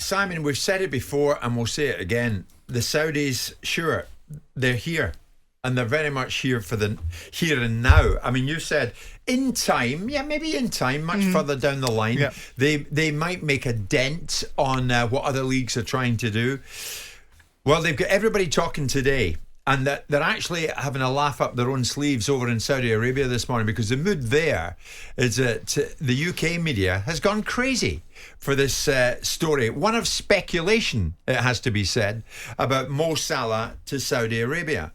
Simon, we've said it before and we'll say it again. The Saudis, sure, they're here. And they're very much here for the here and now. I mean, you said in time, maybe in time, much further down the line, they might make a dent on what other leagues are trying to do. Well, they've got everybody talking today, and that they're actually having a laugh up their own sleeves over in Saudi Arabia this morning, because the mood there is that the UK media has gone crazy for this story. One of speculation, it has to be said, about Mo Salah to Saudi Arabia.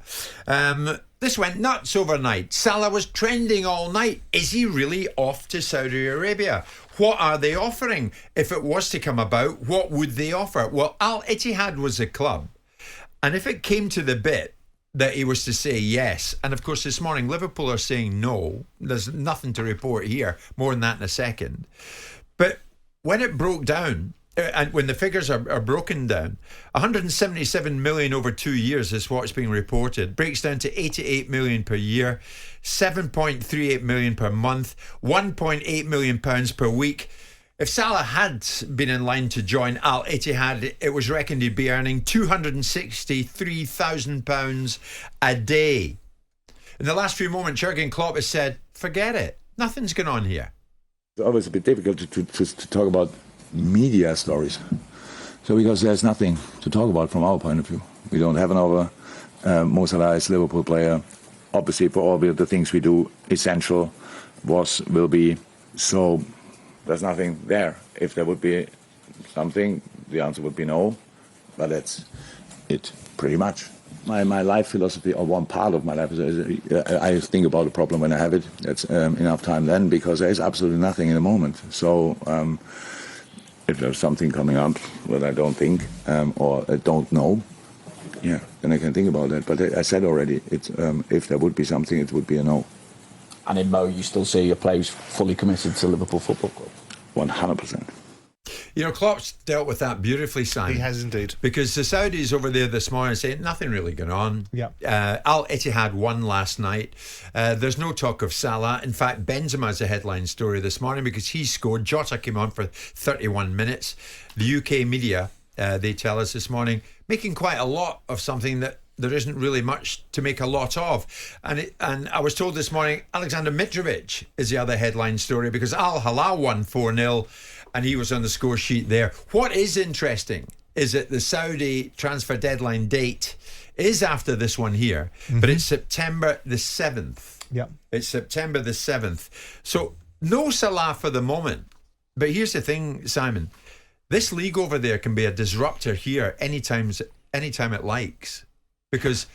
This went nuts overnight. Salah was trending all night. Is he really off to Saudi Arabia? What are they offering? If it was to come about, what would they offer? Well, Al Ittihad was the club. And if it came to the bit that he was to say yes, and of course this morning Liverpool are saying no, there's nothing to report here, more than that in a second. But when it broke down, and when the figures are broken down, 177 million over 2 years is what's being reported, breaks down to 88 million per year, 7.38 million per month, 1.8 million pounds per week. If Salah had been in line to join Al Ittihad, it was reckoned he'd be earning £263,000 a day. In the last few moments, Jurgen Klopp has said, forget it, nothing's going on here. It's always a bit difficult to talk about media stories. So because there's nothing to talk about from our point of view. We don't have an offer. Mo Salah is a Liverpool player. Obviously, for all the things we do, essential will be. So there's nothing there. If there would be something, the answer would be no. But that's it, pretty much. My life philosophy, or one part of my life, is I think about a problem when I have it. That's enough time then, because there is absolutely nothing in the moment. So if there's something coming up that I don't think or I don't know, then I can think about that. But I said already, it's if there would be something, it would be a no. And in Mo, you still see your players fully committed to Liverpool Football Club? 100%. You know, Klopp's dealt with that beautifully, Simon. He has indeed. Because the Saudis over there this morning saying nothing really going on. Yeah. Al Ittihad won last night. There's no talk of Salah. In fact, Benzema's a headline story this morning because he scored. Jota came on for 31 minutes. The UK media, they tell us this morning, making quite a lot of something that there isn't really much to make a lot of. And I was told this morning, Alexander Mitrovic is the other headline story because Al Hilal won 4-0 and he was on the score sheet there. What is interesting is that the Saudi transfer deadline date is after this one here, but it's September the 7th. Yeah. It's September the 7th. So no Salah for the moment. But here's the thing, Simon. This league over there can be a disruptor here anytime it likes. Because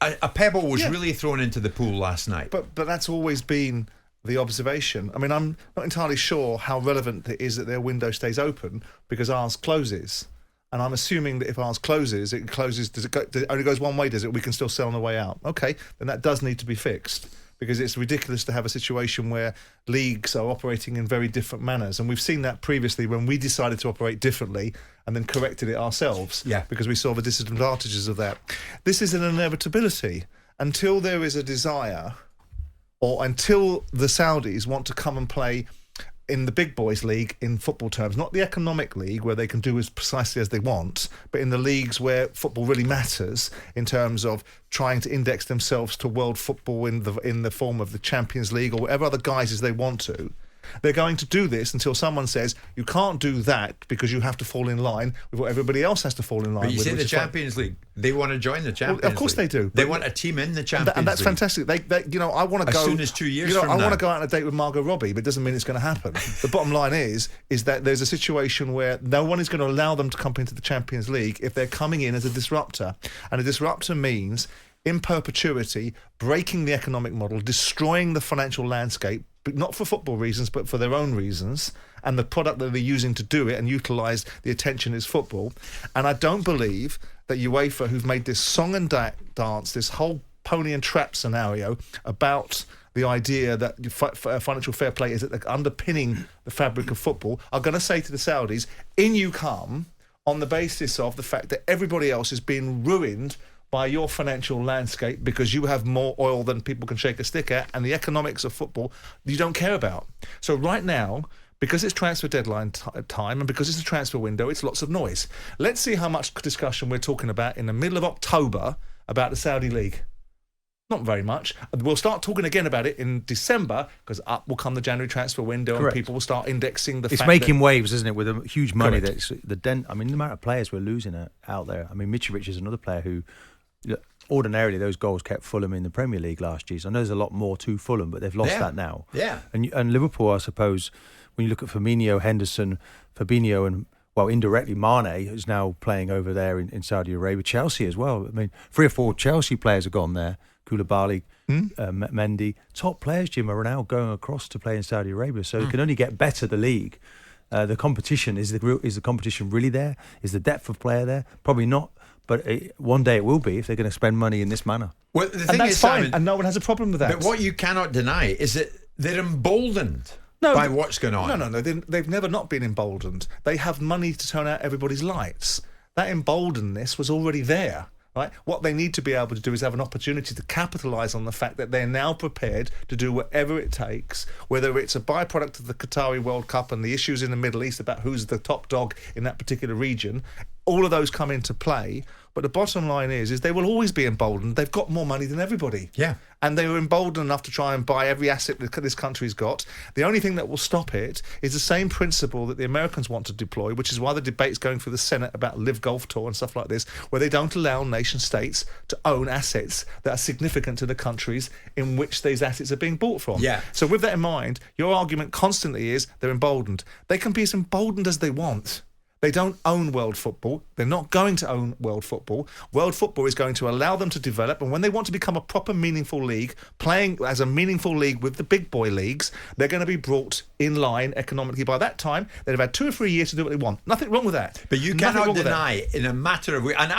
a pebble was really thrown into the pool last night. But that's always been the observation. I mean, I'm not entirely sure how relevant it is that their window stays open because ours closes. And I'm assuming that if ours closes, it closes. It only goes one way, does it? We can still sell on the way out. Okay, then that does need to be fixed. Because it's ridiculous to have a situation where leagues are operating in very different manners. And we've seen that previously when we decided to operate differently and then corrected it ourselves. Yeah. Because we saw the disadvantages of that. This is an inevitability. Until there is a desire, or until the Saudis want to come and play in the big boys league in football terms, not the economic league where they can do as precisely as they want, but in the leagues where football really matters in terms of trying to index themselves to world football in the form of the Champions League or whatever other guises they want to. They're going to do this until someone says, you can't do that because you have to fall in line with what everybody else has to fall in line with. But you say the Champions League, they want to join the Champions League. Of course they do. They want a team in the Champions League. And that's fantastic. They I want to go... As soon as 2 years from now. I want to go out on a date with Margot Robbie, but it doesn't mean it's going to happen. The bottom line is that there's a situation where no one is going to allow them to come into the Champions League if they're coming in as a disruptor. And a disruptor means, in perpetuity, breaking the economic model, destroying the financial landscape, but not for football reasons, but for their own reasons, and the product that they're using to do it and utilise the attention is football. And I don't believe that UEFA, who've made this song and dance, this whole pony and trap scenario about the idea that financial fair play is underpinning the fabric of football, are going to say to the Saudis, in you come, on the basis of the fact that everybody else is being ruined by your financial landscape because you have more oil than people can shake a stick at, and the economics of football you don't care about. So right now, because it's transfer deadline time and because it's a transfer window, it's lots of noise. Let's see how much discussion we're talking about in the middle of October about the Saudi League. Not very much. We'll start talking again about it in December because up will come the January transfer window. Correct. And people will start indexing the It's fact making that, waves, isn't it, with the huge money Correct. that's the amount of players we're losing out there. I mean, Mitrovic is another player who, ordinarily, those goals kept Fulham in the Premier League last year. So I know there's a lot more to Fulham, but they've lost that now. Yeah. And Liverpool, I suppose, when you look at Firmino, Henderson, Fabinho, and indirectly Mane is now playing over there in Saudi Arabia. Chelsea as well. I mean, 3 or 4 Chelsea players have gone there. Koulibaly, Mendy, top players, Jim, are now going across to play in Saudi Arabia. So it can only get better, the league. The competition, is the competition really there? Is the depth of player there? Probably not. But one day it will be if they're going to spend money in this manner. Well, the and thing that's is, fine, Simon, and no one has a problem with that. but what you cannot deny is that they're emboldened by what's going on. No. They've never not been emboldened. They have money to turn out everybody's lights. That emboldenedness was already there. Right? What they need to be able to do is have an opportunity to capitalise on the fact that they're now prepared to do whatever it takes, whether it's a byproduct of the Qatari World Cup and the issues in the Middle East about who's the top dog in that particular region. All of those come into play. But the bottom line is they will always be emboldened. They've got more money than everybody. Yeah. And they were emboldened enough to try and buy every asset that this country's got. The only thing that will stop it is the same principle that the Americans want to deploy, which is why the debate's going through the Senate about Live Golf Tour and stuff like this, where they don't allow nation states to own assets that are significant to the countries in which these assets are being bought from. Yeah. So with that in mind, your argument constantly is they're emboldened. They can be as emboldened as they want. They don't own world football. They're not going to own world football. World football is going to allow them to develop, and when they want to become a proper meaningful league, playing as a meaningful league with the big boy leagues, they're going to be brought in line economically. By that time, they'd have had 2 or 3 years to do what they want. Nothing wrong with that. But you Nothing cannot wrong with that. deny in a matter of... And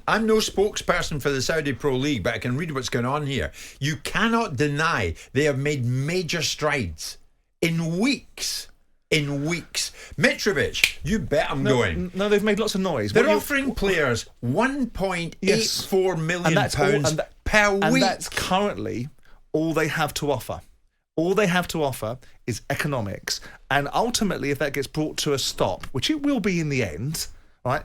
I'm no spokesperson for the Saudi Pro League, but I can read what's going on here. You cannot deny they have made major strides in weeks. Mitrovic, you bet I'm going. No, they've made lots of noise. They're offering players £1.84 million per week. And that's currently all they have to offer. All they have to offer is economics. And ultimately, if that gets brought to a stop, which it will be in the end, right,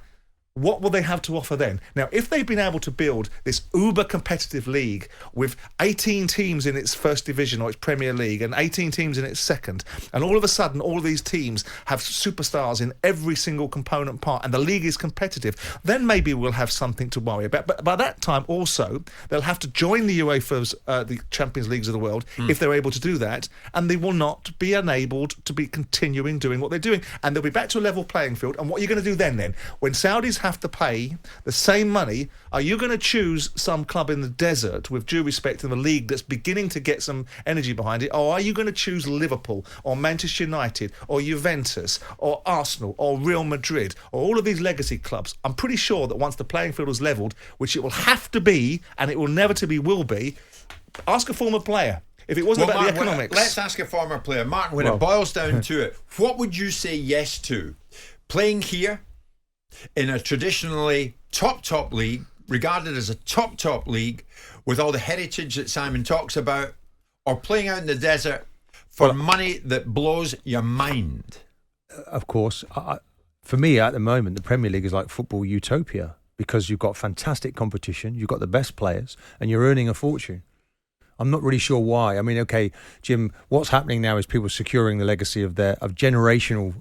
what will they have to offer then? Now, if they've been able to build this uber-competitive league with 18 teams in its first division or its Premier League and 18 teams in its second, and all of a sudden all of these teams have superstars in every single component part and the league is competitive, then maybe we'll have something to worry about. But by that time also, they'll have to join the UEFA's, the Champions Leagues of the world, if they're able to do that, and they will not be enabled to be continuing doing what they're doing. And they'll be back to a level playing field. And what are you going to do then? When Saudis have to pay the same money, are you going to choose some club in the desert, with due respect to the league that's beginning to get some energy behind it, or are you going to choose Liverpool or Manchester United or Juventus or Arsenal or Real Madrid or all of these legacy clubs? I'm pretty sure that once the playing field is levelled, which it will have to be, and it will inevitably will be, ask a former player. If it wasn't about the economics. Let's ask a former player. Martin, when it boils down to it, what would you say yes to? Playing here in a traditionally top league, regarded as a top league, with all the heritage that Simon talks about, or playing out in the desert for money that blows your mind? Of course. For me, at the moment, the Premier League is like football utopia, because you've got fantastic competition, you've got the best players, and you're earning a fortune. I'm not really sure why. I mean, okay, Jim, what's happening now is people securing the legacy of generational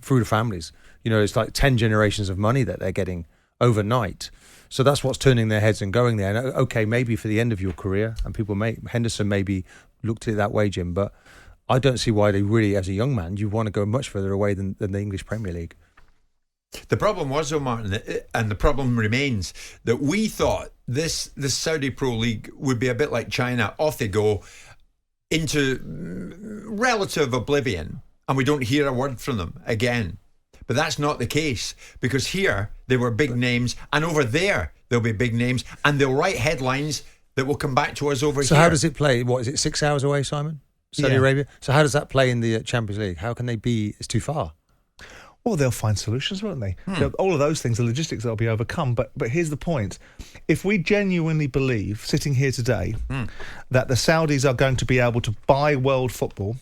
through the families. You know, it's like 10 generations of money that they're getting overnight. So that's what's turning their heads and going there. And okay, maybe for the end of your career, and Henderson maybe looked at it that way, Jim, but I don't see why they really, as a young man, you want to go much further away than the English Premier League. The problem was, though, Martin, and the problem remains, that we thought this Saudi Pro League would be a bit like China. Off they go into relative oblivion, and we don't hear a word from them again. But that's not the case, because here they were big names, and over there they'll be big names, and they'll write headlines that will come back to us over here. So how does it play? What is it, 6 hours away, Simon? Saudi Arabia? So how does that play in the Champions League? How can they be? It's too far. Well, they'll find solutions, won't they? All of those things, the logistics, they'll be overcome. But here's the point. If we genuinely believe, sitting here today, that the Saudis are going to be able to buy world football,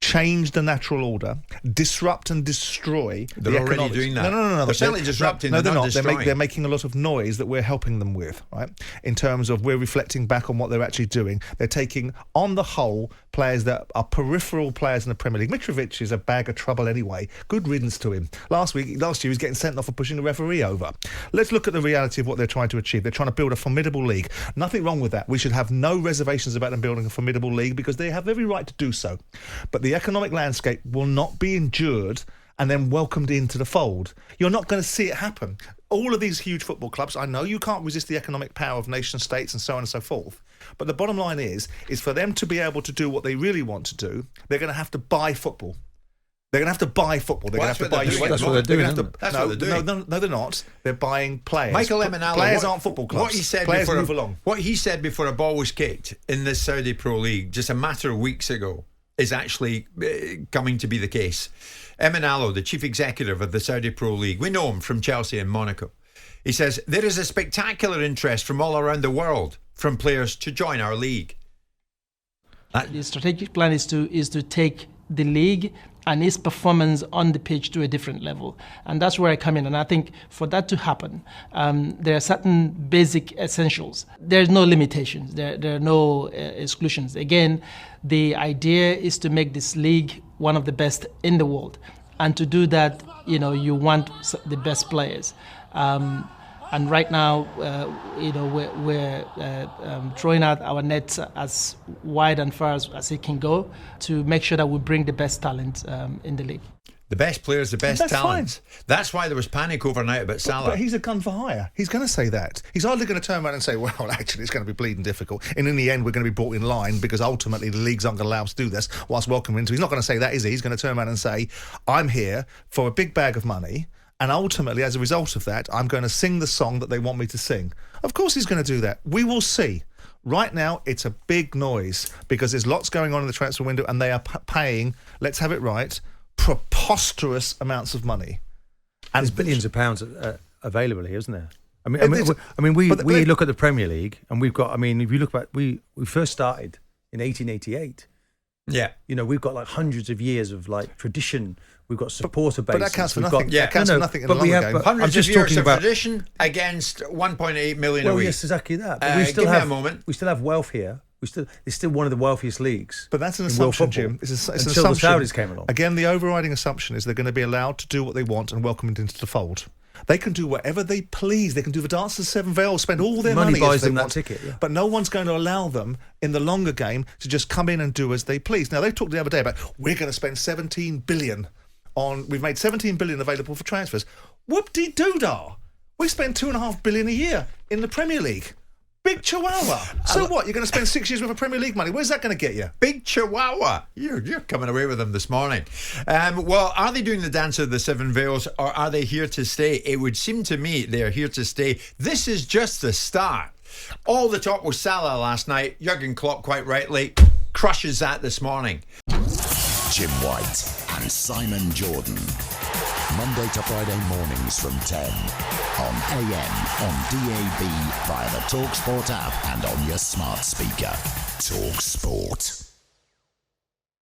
change the natural order, disrupt and destroy the They're already economics. doing that. No. They're certainly disrupting. No, they're not. Destroying. They're making a lot of noise that we're helping them with, right? In terms of we're reflecting back on what they're actually doing. They're taking, on the whole, players that are peripheral players in the Premier League. Mitrovic is a bag of trouble anyway. Good riddance to him. Last year he was getting sent off for pushing the referee over. Let's look at the reality of what they're trying to achieve. They're trying to build a formidable league. Nothing wrong with that. We should have no reservations about them building a formidable league because they have every right to do so. But the economic landscape will not be endured and then welcomed into the fold. You're not going to see it happen. All of these huge football clubs, I know you can't resist the economic power of nation states and so on and so forth, but the bottom line is for them to be able to do what they really want to do, they're going to have to buy football. They're going to have to buy football. They're going to have to buy. That's what they're doing. That's what they're doing. No, they're not. They're buying players. McElhenney, players aren't football clubs. What he said players before move along. What he said before a ball was kicked in the Saudi Pro League just a matter of weeks ago is actually coming to be the case. Emenalo, the chief executive of the Saudi Pro League, we know him from Chelsea and Monaco. He says there is a spectacular interest from all around the world from players to join our league. The strategic plan is to take the league and its performance on the pitch to a different level. And that's where I come in. And I think for that to happen, there are certain basic essentials. There's no limitations. There are no exclusions. Again, the idea is to make this league one of the best in the world. And to do that, you want the best players. And right now, we're throwing out our nets as wide and far as it can go to make sure that we bring the best talent in the league. The best players, the best That's talents. fine. That's why there was panic overnight about Salah. But he's a gun for hire. He's going to say that. He's hardly going to turn around and say, well, actually, it's going to be bleeding difficult. And in the end, we're going to be brought in line because ultimately the leagues aren't going to allow us to do this whilst welcoming him. He's not going to say that, is he? He's going to turn around and say, I'm here for a big bag of money. And ultimately, as a result of that, I'm going to sing the song that they want me to sing. Of course he's going to do that. We will see. Right now, it's a big noise because there's lots going on in the transfer window and they are paying, let's have it right, preposterous amounts of money. And there's billions of pounds available here, isn't there? We look at the Premier League and we've got, if you look back, we first started in 1888. Yeah. We've got like hundreds of years of like tradition. We've got supporter bases. But that counts for nothing. That counts for nothing in the long game. Hundreds of years of tradition against 1.8 million a week. Yes, exactly that. But give me a moment. We still have wealth here. It's still one of the wealthiest leagues. But that's an assumption, Jim. It's an until assumption. the Saudis came along. Again, the overriding assumption is they're going to be allowed to do what they want and welcomed into the fold. They can do whatever they please. They can do the dance of the seven veils, spend all their money buys as they them want. that ticket, yeah. But no one's going to allow them in the longer game to just come in and do as they please. Now, they talked the other day about we're going to spend 17 billion on. We've made 17 billion available for transfers. Whoop-de-doo-dah. We spend 2.5 billion a year in the Premier League. Big chihuahua. So what? You're going to spend 6 years worth of Premier League money. Where's that going to get you? Big chihuahua. You're coming away with them this morning. Well, are they doing the dance of the seven veils or are they here to stay? It would seem to me they are here to stay. This is just the start. All the talk was Salah last night. Jurgen Klopp, quite rightly, crushes that this morning. Jim White and Simon Jordan. Monday to Friday mornings from 10 on AM, on DAB, via the talkSPORT app and on your smart speaker. talkSPORT.